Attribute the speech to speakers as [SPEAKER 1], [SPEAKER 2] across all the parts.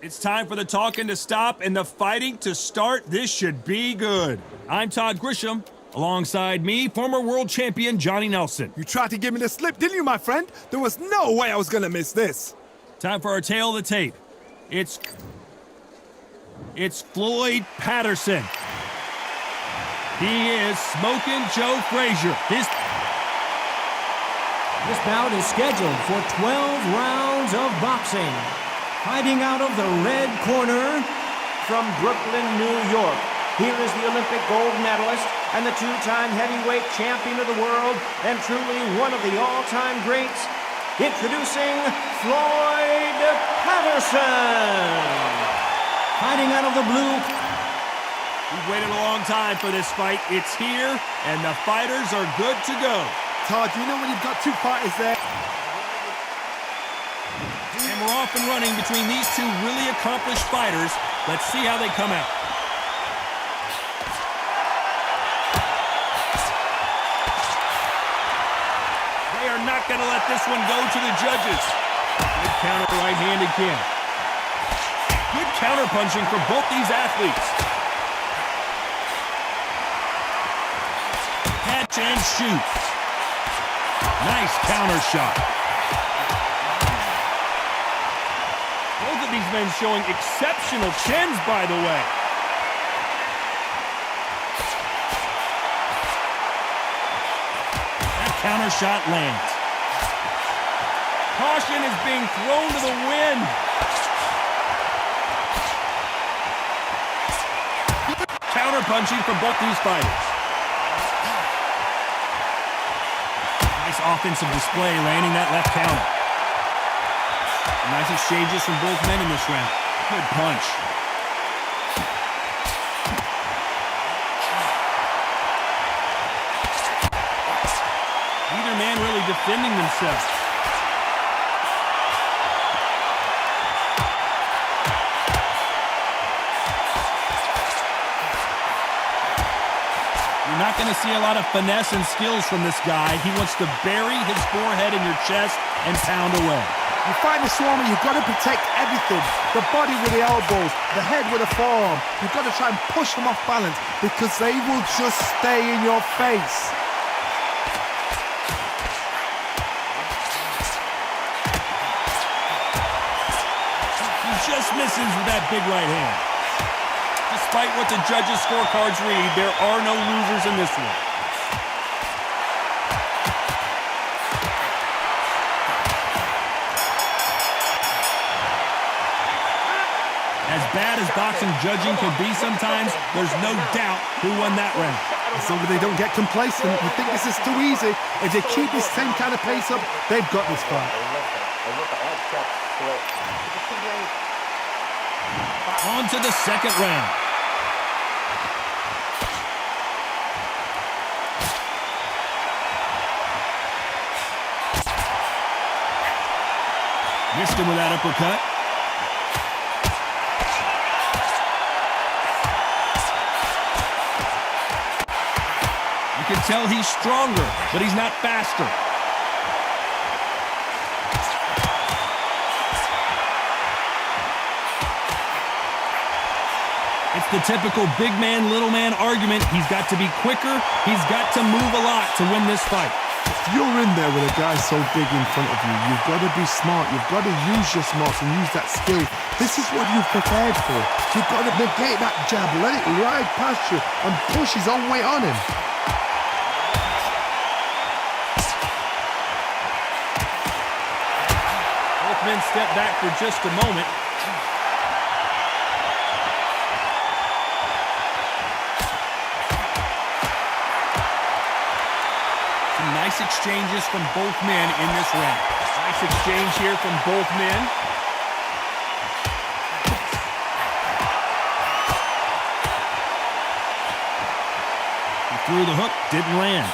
[SPEAKER 1] It's time for the talking to stop and the fighting to start. This should be good. I'm Todd Grisham. Alongside me, former world champion Johnny Nelson.
[SPEAKER 2] You tried to give me the slip, didn't you, my friend? There was no way I was gonna miss this.
[SPEAKER 1] Time for our tale of the tape. It's Floyd Patterson. He is smoking Joe Frazier. This
[SPEAKER 3] bout is scheduled for 12 rounds of boxing. Fighting out of the red corner from Brooklyn, New York. Here is the Olympic gold medalist and the two-time heavyweight champion of the world and truly one of the all-time greats. Introducing Floyd Patterson. Fighting out of the blue.
[SPEAKER 1] We've waited a long time for this fight. It's here, and the fighters are good to go.
[SPEAKER 2] Todd, you know when you've got two fighters there?
[SPEAKER 1] And we're off and running between these two really accomplished fighters. Let's see how they come out. They are not going to let this one go to the judges. Good counter right-handed kick. Good counter punching for both these athletes. Catch and shoot. Nice counter shot. Both of these men showing exceptional chins, by the way. That counter shot lands. Caution is being thrown to the wind. Counter punching from both these fighters. Nice offensive display, landing that left counter. Nice exchanges from both men in this round. Good punch. Neither man really defending themselves. You're not going to see a lot of finesse and skills from this guy. He wants to bury his forehead in your chest and pound away.
[SPEAKER 2] You fight the Swami, you've got to protect everything. The body with the elbows, the head with the forearm. You've got to try and push them off balance because they will just stay in your face.
[SPEAKER 1] He just misses with that big right hand. Despite what the judges' scorecards read, there are no losers in this one. As bad as boxing judging can be sometimes, there's no doubt who won that round.
[SPEAKER 2] As long as they don't get complacent, you think this is too easy. If they keep this same kind of pace up, they've got this fight.
[SPEAKER 1] On to the second round. Missed him with that uppercut. You can tell he's stronger, but he's not faster. It's the typical big man, little man argument. He's got to be quicker. He's got to move a lot to win this fight.
[SPEAKER 2] If you're in there with a guy so big in front of you, you've got to be smart. You've got to use your smarts and use that skill. This is what you've prepared for. You've got to negate that jab, let it ride past you, and push his own weight on him.
[SPEAKER 1] Both men step back for just a moment. Nice exchanges from both men in this round. Nice exchange here from both men. He threw the hook, didn't land.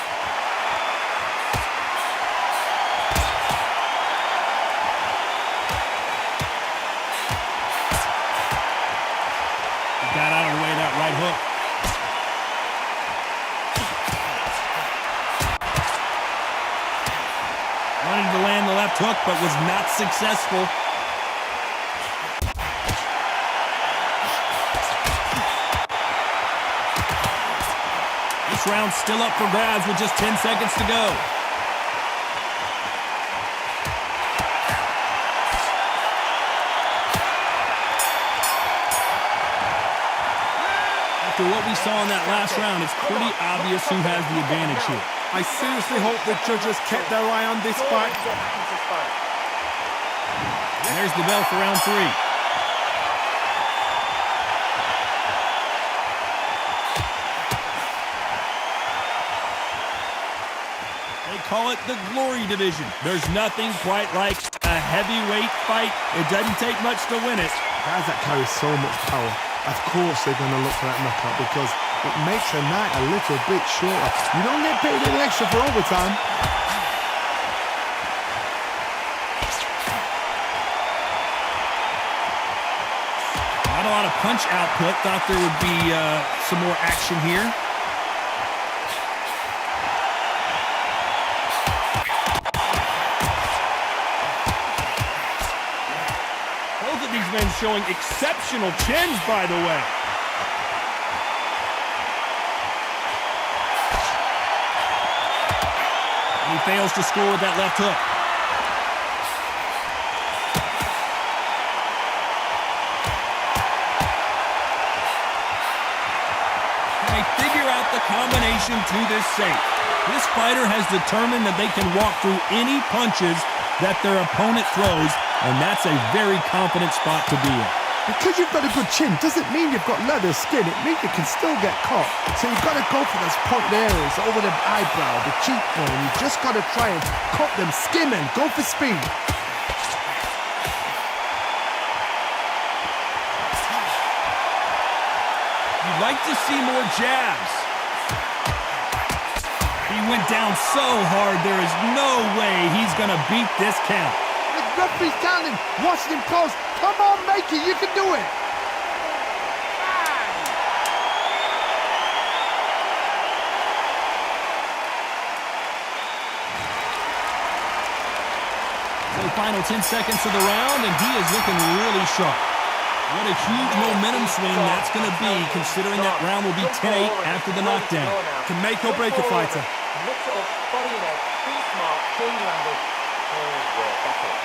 [SPEAKER 1] He got out of the way of that right hook. Wanted to land the left hook, but was not successful. This round's still up for grabs with just 10 seconds to go. After what we saw in that last round, it's pretty obvious who has the advantage here.
[SPEAKER 2] I seriously hope the judges kept their eye on this fight.
[SPEAKER 1] And there's the bell for round 3. They call it the Glory Division. There's nothing quite like a heavyweight fight. It doesn't take much to win it.
[SPEAKER 2] Guys that carry so much power, of course they're going to look for that knockout because it makes the night a little bit shorter. You don't get paid any extra for overtime.
[SPEAKER 1] Not a lot of punch output. Thought there would be some more action here. Both of these men showing exceptional chins, by the way. He fails to score with that left hook. Can they figure out the combination to this safe? This fighter has determined that they can walk through any punches that their opponent throws, and that's a very confident spot to be in.
[SPEAKER 2] Because you've got a good chin doesn't mean you've got leather skin. It means you can still get caught. So you've got to go for those pointed areas over the eyebrow, the cheekbone. You've just got to try and cut them, skim and go for speed.
[SPEAKER 1] You'd like to see more jabs. He went down so hard, there is no way he's going to beat this count.
[SPEAKER 2] The referee's counting, watching him close. Come on, make it, you can do it.
[SPEAKER 1] So final 10 seconds of the round, and he is looking really sharp. What a huge momentum swing that's going to be, considering that round will be 10-8 after the knockdown.
[SPEAKER 2] Can make or break a fighter.
[SPEAKER 4] Mix it up, body in edge, be smart, change your angle. That's it.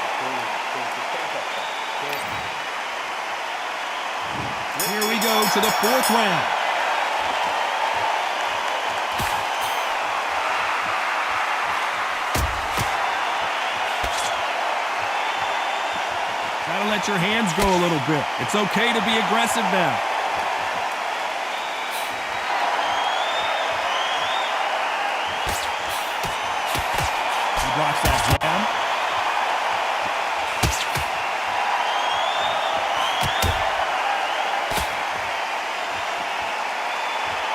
[SPEAKER 1] Here we go to the 4th round. Gotta let your hands go a little bit. It's okay to be aggressive now. He blocks that jab.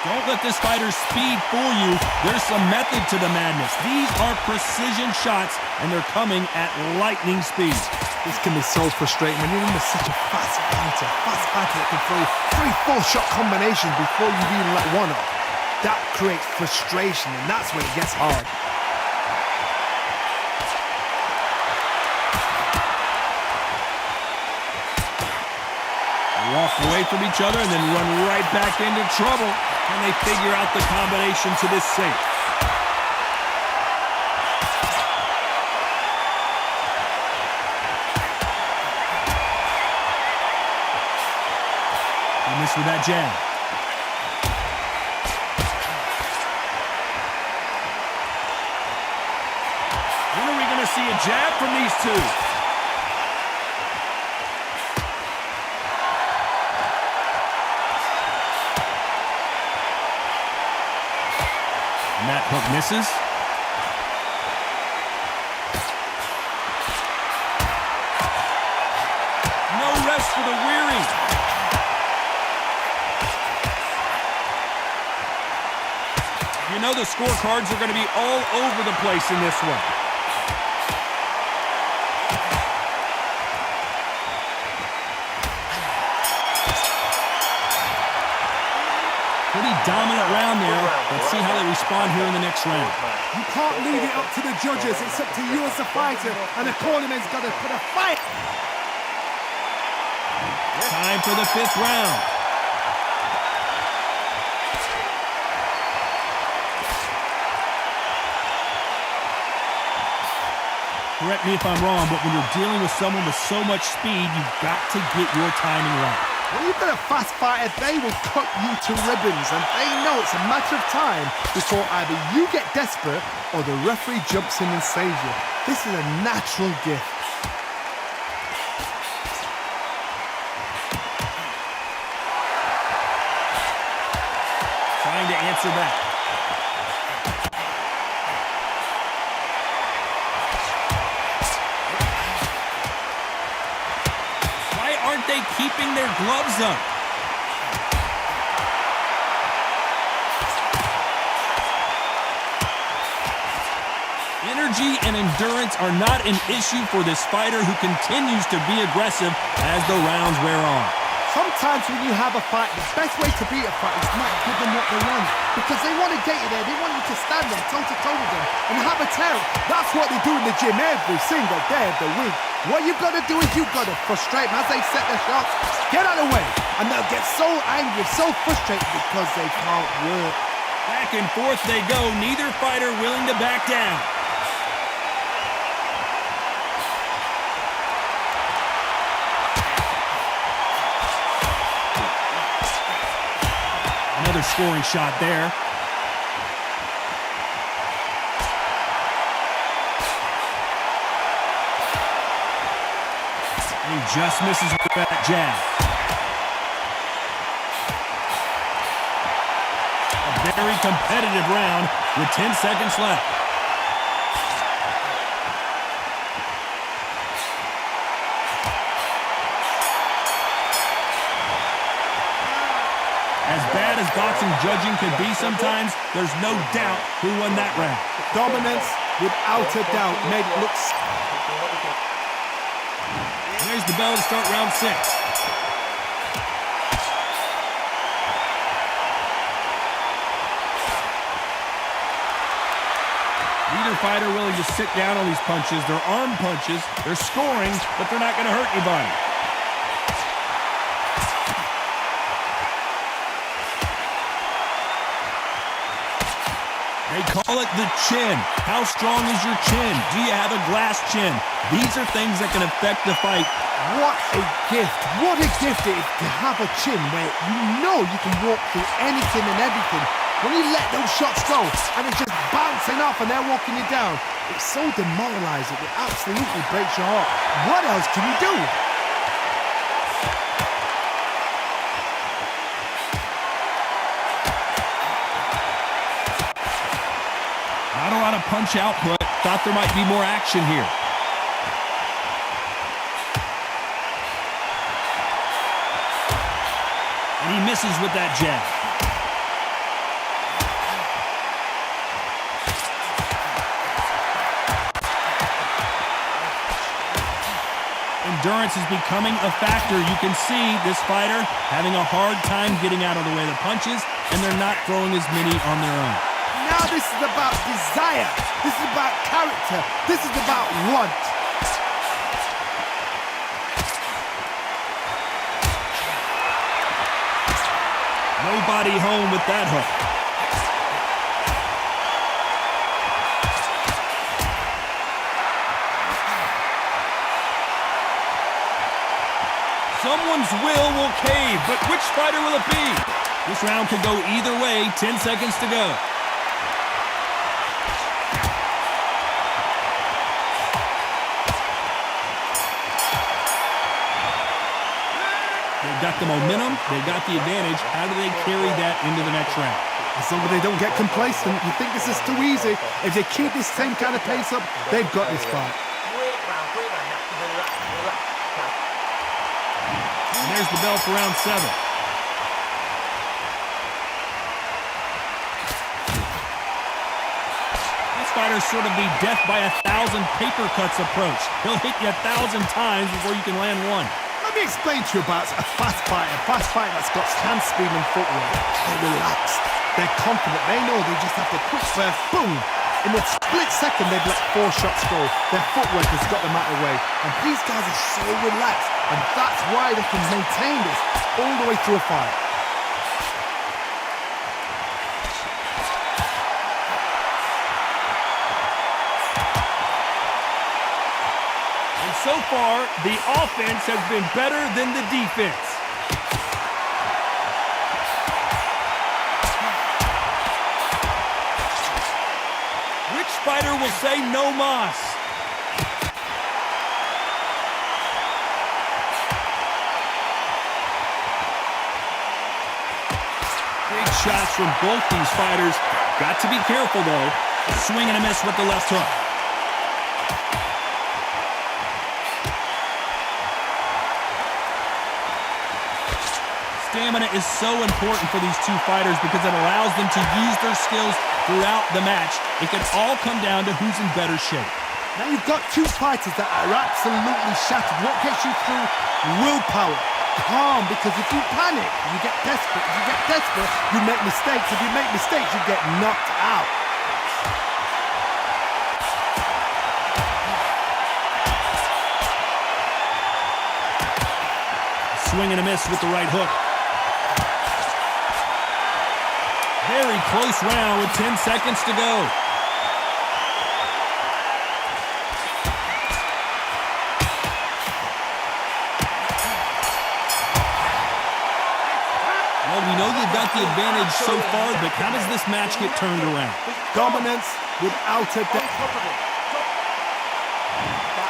[SPEAKER 1] Don't let this fighter's speed fool you. There's some method to the madness. These are precision shots, and they're coming at lightning speed.
[SPEAKER 2] This can be so frustrating when you're under such a fast fighter that can throw 3-4 shot combinations before you even let one off. That creates frustration, and that's when it gets hard.
[SPEAKER 1] They walk away from each other and then run right back into trouble. And they figure out the combination to this safe. He missed with that jab. When are we going to see a jab from these two? And that hook misses. No rest for the weary. You know the scorecards are going to be all over the place in this one. Pretty dominant round there. Let's see how they respond here in the next round.
[SPEAKER 2] You can't leave it up to the judges. It's up to you as a fighter, and the cornerman's got to put a fight.
[SPEAKER 1] Time for the 5th round. Correct me if I'm wrong, but when you're dealing with someone with so much speed, you've got to get your timing right.
[SPEAKER 2] When you've got a fast fighter, they will cut you to ribbons, and they know it's a matter of time before either you get desperate or the referee jumps in and saves you. This is a natural gift.
[SPEAKER 1] Trying to answer back. Why aren't they keeping their gloves up? Energy and endurance are not an issue for this fighter who continues to be aggressive as the rounds wear on.
[SPEAKER 2] Sometimes when you have a fight, the best way to beat a fight is not give them what they want. Because they want to get you there. They want you to stand there toe-to-toe with them and have a tear. That's what they do in the gym every single day of the week. What you've got to do is you've got to frustrate them as they set their shots. Get out of the way. And they'll get so angry, so frustrated because they can't work.
[SPEAKER 1] Back and forth they go. Neither fighter willing to back down. Another scoring shot there. And he just misses with that jab. A very competitive round with 10 seconds left. As bad as boxing judging can be sometimes, there's no doubt who won that round.
[SPEAKER 2] Dominance, without a doubt, made it look...
[SPEAKER 1] There's the bell to start round 6. Neither fighter willing to sit down on these punches. They're arm punches. They're scoring, but they're not going to hurt anybody. They call it the chin. How strong is your chin? Do you have a glass chin? These are things that can affect the fight.
[SPEAKER 2] What a gift. What a gift it is to have a chin where you know you can walk through anything and everything. When you let those shots go and it's just bouncing off and they're walking you down, it's so demoralizing. It absolutely breaks your heart. What else can you do?
[SPEAKER 1] Not a lot of punch output. Thought there might be more action here. And he misses with that jab. Endurance is becoming a factor. You can see this fighter having a hard time getting out of the way of the punches, and they're not throwing as many on their own.
[SPEAKER 2] Now this is about desire. This is about character. This is about want.
[SPEAKER 1] Nobody home with that hook. Someone's will cave, but which fighter will it be? This round could go either way. 10 seconds to go. They've got the momentum, they've got the advantage. How do they carry that into the next round?
[SPEAKER 2] As long as they don't get complacent, you think this is too easy. If they keep this same kind of pace up, they've got this fight.
[SPEAKER 1] And there's the bell for round 7. This fighter's sort of the death by 1,000 paper cuts approach. He'll hit you 1,000 times before you can land one.
[SPEAKER 2] Let me explain to you about a fast fighter that's got hand speed and footwork. They're relaxed. They're confident. They know they just have to quick burst, boom. In a split second, they've let 4 shots go. Their footwork has got them out of the way. And these guys are so relaxed. And that's why they can maintain this all the way through a fight.
[SPEAKER 1] So far, the offense has been better than the defense. Which fighter will say no mas? Big shots from both these fighters. Got to be careful, though. Swing and a miss with the left hook. Stamina is so important for these two fighters because it allows them to use their skills throughout the match. It can all come down to who's in better shape.
[SPEAKER 2] Now you've got two fighters that are absolutely shattered. What gets you through? Willpower. Calm, because if you panic, you get desperate. If you get desperate, you make mistakes. If you make mistakes, you get knocked out.
[SPEAKER 1] Swing and a miss with the right hook. Very close round with 10 seconds to go. Well, we know they've got the advantage so far, but how does this match get turned around?
[SPEAKER 2] Dominance without a doubt.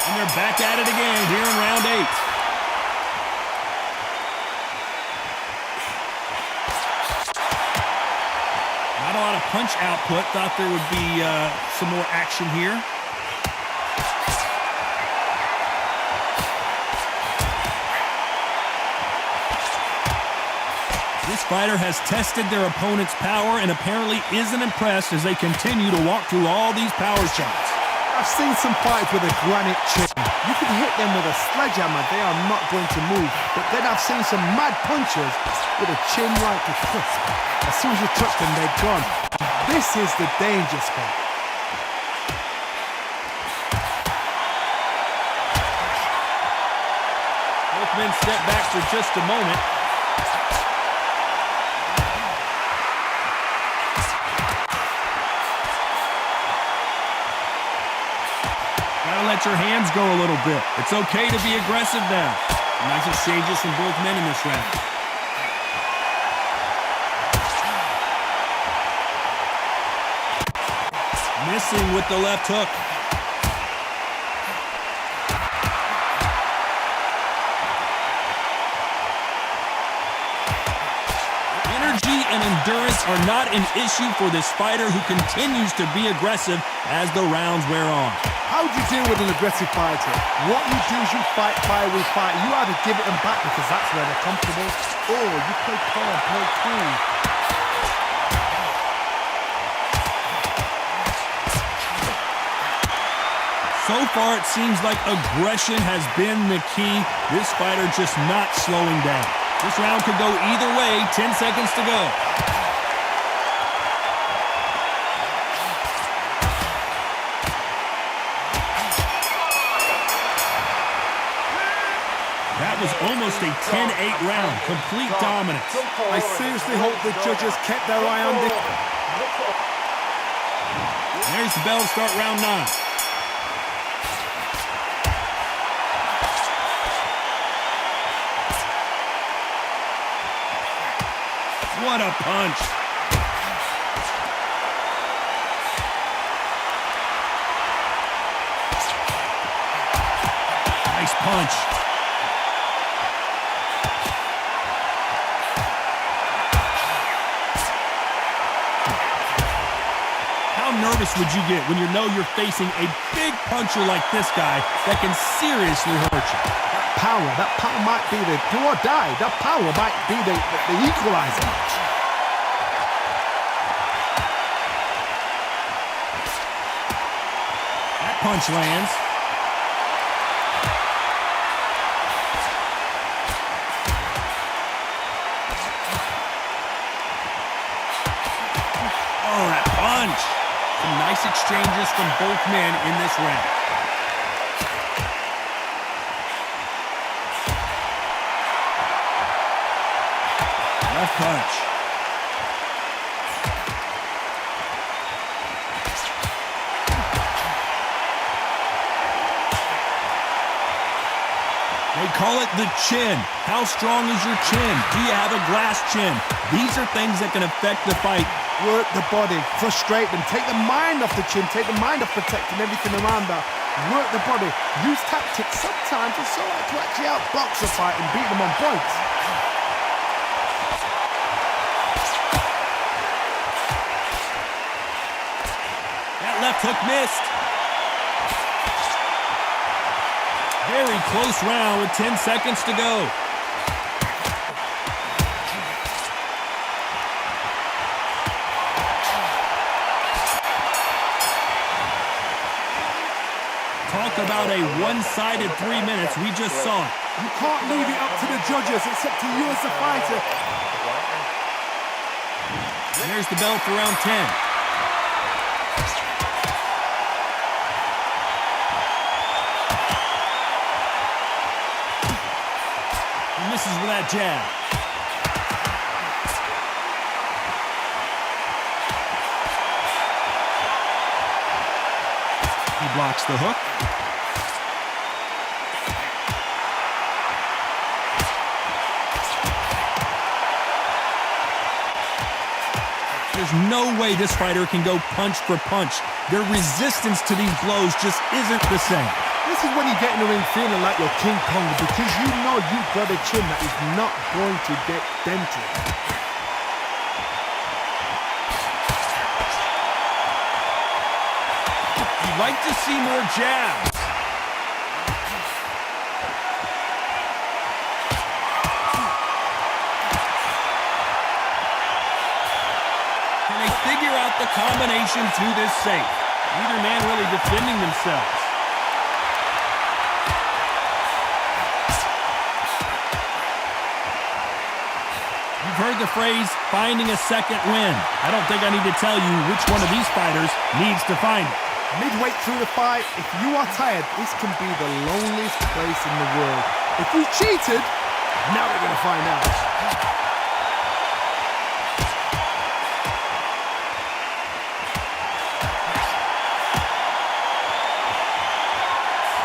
[SPEAKER 1] And they're back at it again here in round 8. Not a lot of punch output. Thought there would be some more action here. This fighter has tested their opponent's power and apparently isn't impressed as they continue to walk through all these power shots.
[SPEAKER 2] I've seen some fighters with a granite chin. You can hit them with a sledgehammer, they are not going to move. But then I've seen some mad punchers with a chin like a crisp. As soon as you touch them, they're gone. This is the danger spot.
[SPEAKER 1] Both men step back for just a moment. Gotta let your hands go a little bit. It's okay to be aggressive now. Nice exchanges from both men in this round. Missing with the left hook. Energy and endurance are not an issue for this fighter who continues to be aggressive as the rounds wear on.
[SPEAKER 2] How do you deal with an aggressive fighter? What you do is you fight fire with fire. You either give it them back because that's where they're comfortable, or you play calm, play cool.
[SPEAKER 1] So far, it seems like aggression has been the key. This fighter just not slowing down. This round could go either way. 10 seconds to go. That was almost a 10-8 round. Complete dominance.
[SPEAKER 2] I seriously hope the judges kept their eye on this.
[SPEAKER 1] There's the bell to start round 9. What a punch. Nice punch. How nervous would you get when you know you're facing a big puncher like this guy that can seriously hurt you?
[SPEAKER 2] That power might be the do or die. That power might be the equalizer.
[SPEAKER 1] That punch lands. Oh, that punch. Some nice exchanges from both men in this round. Left punch. They call it the chin. How strong is your chin? Do you have a glass chin? These are things that can affect the fight.
[SPEAKER 2] Work the body, frustrate them, take the mind off the chin, take the mind off protecting everything around that. Work the body, use tactics. Sometimes it's so hard to actually outbox a fight and beat them on points.
[SPEAKER 1] That left hook missed. Very close round with 10 seconds to go. Talk about a one-sided 3 minutes. We just saw it.
[SPEAKER 2] You can't leave it up to the judges. It's up to you as the fighter.
[SPEAKER 1] There's the bell for round 10. He misses with that jab. He blocks the hook. There's no way this fighter can go punch for punch. Their resistance to these blows just isn't the same.
[SPEAKER 2] This is when you get in the ring feeling like you're King Kong because you know you've got a chin that is not going to get dented.
[SPEAKER 1] You'd like to see more jabs. Can they figure out the combination to this safe? Neither man really defending themselves. You've heard the phrase, finding a second win. I don't think I need to tell you which one of these fighters needs to find it.
[SPEAKER 2] Midway through the fight, if you are tired, this can be the loneliest place in the world. If you cheated, now we're going to find out.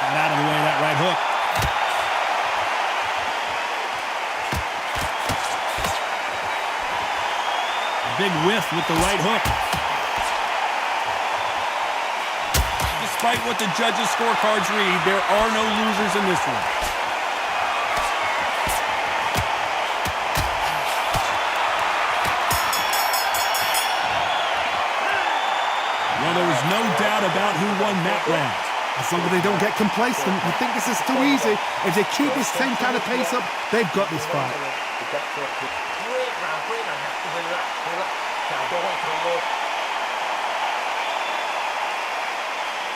[SPEAKER 1] Got out of the way of that right hook. Big whiff with the right hook. Despite what the judges' scorecards read, there are no losers in this one. Well, there was no doubt about who won that round.
[SPEAKER 2] As long as they don't get complacent, you think this is too easy. If they keep this same kind of pace up, they've got this fight.
[SPEAKER 4] Now, don't wait for the low.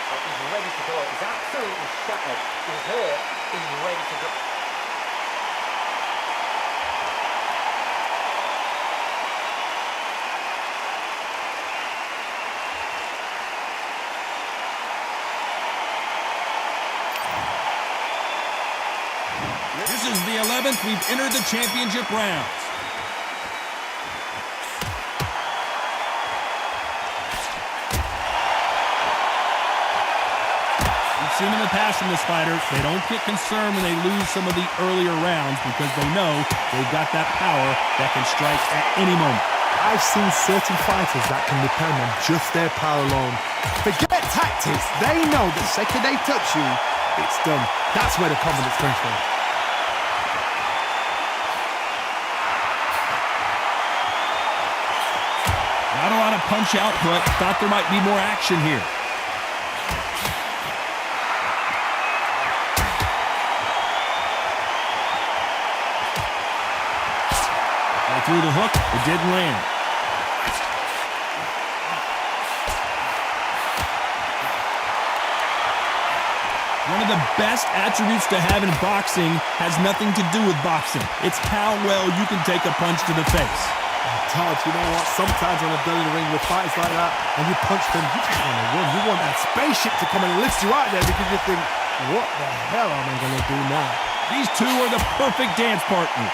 [SPEAKER 4] He's ready to go. He's absolutely shattered. He's hurt. He's ready to go.
[SPEAKER 1] This is the 11th. We've entered the championship rounds. Seen in the past from this fighter, they don't get concerned when they lose some of the earlier rounds because they know they've got that power that can strike at any moment.
[SPEAKER 2] I've seen certain fighters that can depend on just their power alone. Forget tactics. They know the second they touch you, it's done. That's where the confidence comes from.
[SPEAKER 1] Not a lot of punch output. Thought there might be more action here. Through the hook, it didn't land. One of the best attributes to have in boxing has nothing to do with boxing. It's how well you can take a punch to the face.
[SPEAKER 2] Todd, you know what? Sometimes when I've done in the ring with fighters like that, and you punch them, you just want to win. You want that spaceship to come and lift you out there because you think, what the hell am I going to do now?
[SPEAKER 1] These two are the perfect dance partners.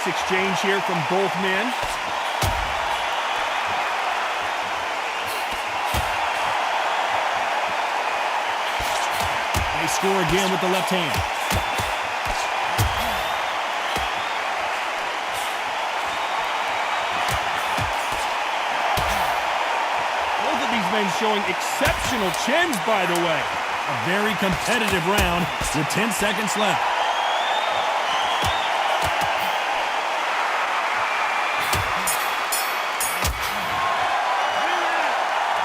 [SPEAKER 1] Exchange here from both men. score again with the left hand. Both of these men showing exceptional chins, by the way. A very competitive round with 10 seconds left.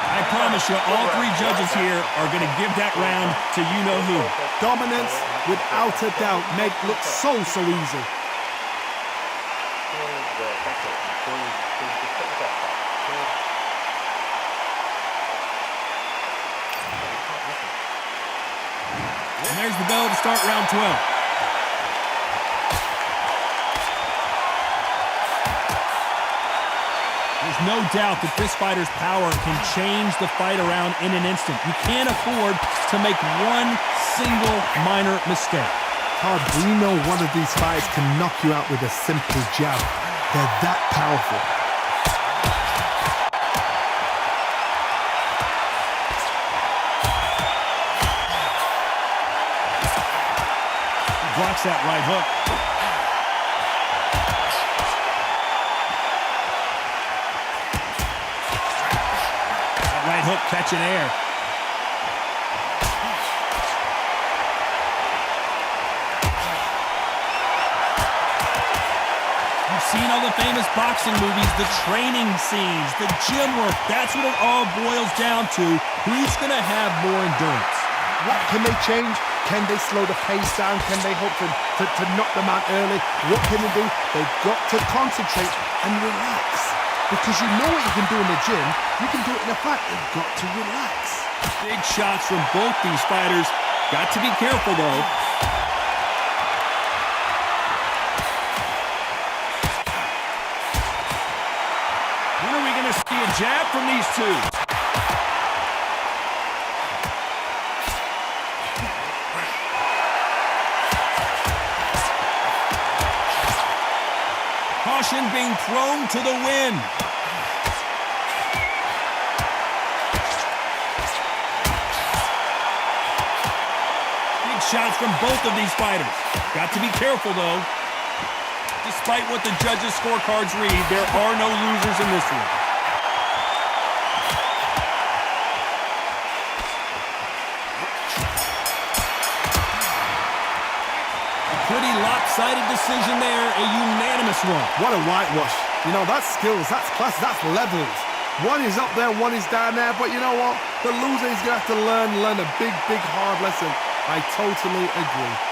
[SPEAKER 1] I promise you, all three judges here are going to give that round to you-know-who.
[SPEAKER 2] Dominance, without a doubt, make look so easy.
[SPEAKER 1] And there's the bell to start round 12. There's no doubt that this fighter's power can change the fight around in an instant. You can't afford to make one single minor mistake.
[SPEAKER 2] Todd, we know one of these fights can knock you out with a simple jab. They're that powerful.
[SPEAKER 1] Blocks that right hook. That right hook catching air. You've seen all the famous boxing movies, the training scenes, the gym work. That's what it all boils down to. Who's going to have more endurance?
[SPEAKER 2] What can they change? Can they slow the pace down? Can they hope to knock them out early? What can they do? They've got to concentrate and relax. Because you know what you can do in the gym, you can do it in a fight. You've got to relax.
[SPEAKER 1] Big shots from both these fighters. Got to be careful, though. When are we going to see a jab from these two? Caution being thrown to the wind. Big shots from both of these fighters. Got to be careful, though. Despite what the judges' scorecards read, there are no losers in this one. Pretty lopsided decision there, a unanimous one.
[SPEAKER 2] What a whitewash. You know, that's skills, that's class, that's levels. One is up there, one is down there, but you know what? The loser is going to have to learn a big, hard lesson. I totally agree.